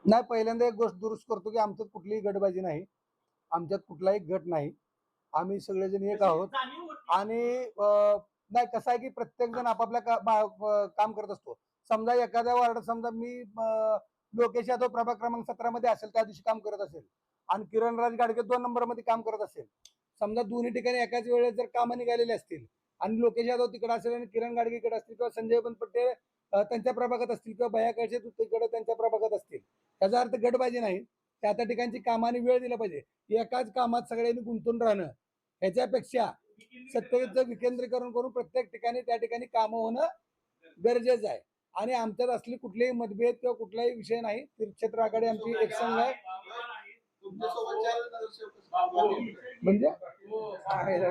नाही, पहिल्यांदा एक गोष्ट दुरुस्त करतो की आमच्यात कुठलीही गटबाजी नाही, आमच्यात कुठलाही गट नाही. आम्ही सगळेजण एक आहोत. आणि नाही, कसं आहे की प्रत्येक जण आपापल्या काम करत असतो. समजा एखाद्या वार्डात समजा मी लोकेश यादव प्रभाग क्रमांक 17 मध्ये असेल, त्या दिवशी काम करत असेल आणि किरणराज गाडगे 2 नंबर मध्ये काम करत असेल. समजा दोन्ही ठिकाणी एकाच वेळेस जर कामं निघालेली असतील आणि लोकेश यादव तिकडे असेल आणि किरण गाडगे इकडे असतील किंवा संजय बनपट्टे त्यांच्या प्रभागात असतील किंवा भैया कळसे तिकडे त्यांच्या प्रभागात असतील, त्याचा अर्थ गटबाजी नाही. त्या त्या ठिकाणची कामाने वेळ दिला पाहिजे. एकाच कामात सगळ्यांनी गुंतून राहणं ह्याच्यापेक्षा सत्तेचं विकेंद्रीकरण करून प्रत्येक ठिकाणी त्या ठिकाणी कामं होणं गरजेचं आहे. आणि आमच्यात असली कुठलेही मतभेद किंवा कुठलाही विषय नाही. तीर्थक्षेत्र आघाडी आमची एक संघ आहे. म्हणजे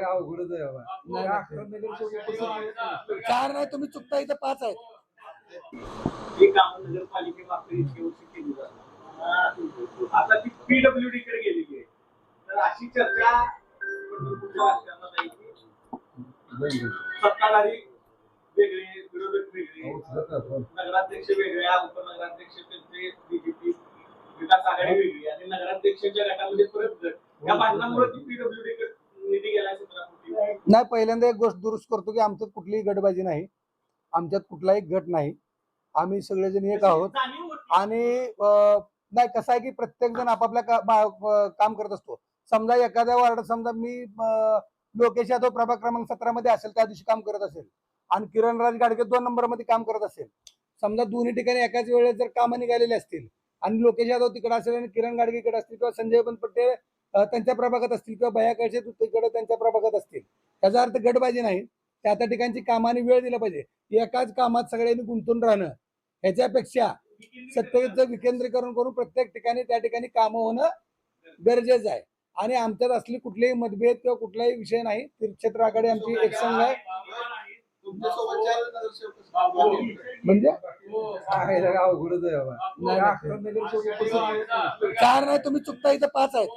अवघडच आहे बाबा. चार नाही, तुम्ही चुकता, इथं 5 आहेत. आता ती पीडब्ल्यूडी कडे गेलेली आहे, तर अशी चर्चा सत्ताधारी वेगळे, विरोधक वेगळे, नगराध्यक्ष वेगळ्या, उपनगराध्यक्ष त्यांचे बीजेपी विकास आघाडी वेगळी आणि नगराध्यक्षांच्या गटामध्ये परत गट. या भांडणामुळे ती पीडब्ल्यूडी निधी गेलाय 17 कोटी. नाही, पहिल्यांदा एक गोष्ट दुरुस्त करतो की आमच्यात कुठलीही गटबाजी नाही, आमच्यात कुठलाही गट नाही. आम्ही सगळेजण एक आहोत. आणि नाही, कसं आहे की प्रत्येक जण आपापल्या काम करत असतो. समजा एखाद्या वार्डात समजा मी लोकेश यादव प्रभाग क्रमांक 17 मध्ये असेल, त्या दिवशी काम करत असेल आणि किरणराज गाडगे 2 नंबर मध्ये काम करत असेल. समजा दोन्ही ठिकाणी एकाच वेळेस जर कामं निघालेली असतील आणि लोकेश यादव तिकडे असेल आणि किरण गाडगे इकडे असतील किंवा संजय बनपट्टे त्यांच्या प्रभागात असतील किंवा भैया कळसे तिकडे त्यांच्या प्रभागात असतील, त्याचा अर्थ गटबाजी नाही. त्या त्या ठिकाणची कामाने वेळ दिला पाहिजे. एकाच कामात सगळ्यांनी गुंतून राहणं ह्याच्यापेक्षा सत्तेचं विकेंद्रीकरण करून प्रत्येक ठिकाणी त्या ठिकाणी कामं होणं गरजेचं आहे. आणि आमच्यात असली कुठलेही मतभेद किंवा कुठलाही विषय नाही. तीर्थक्षेत्र आघाडी आमची एक संघ आहे. म्हणजे अवघडच आहे बाबा. 4 नाही, तुम्ही चुकता, इथं 5 आहेत.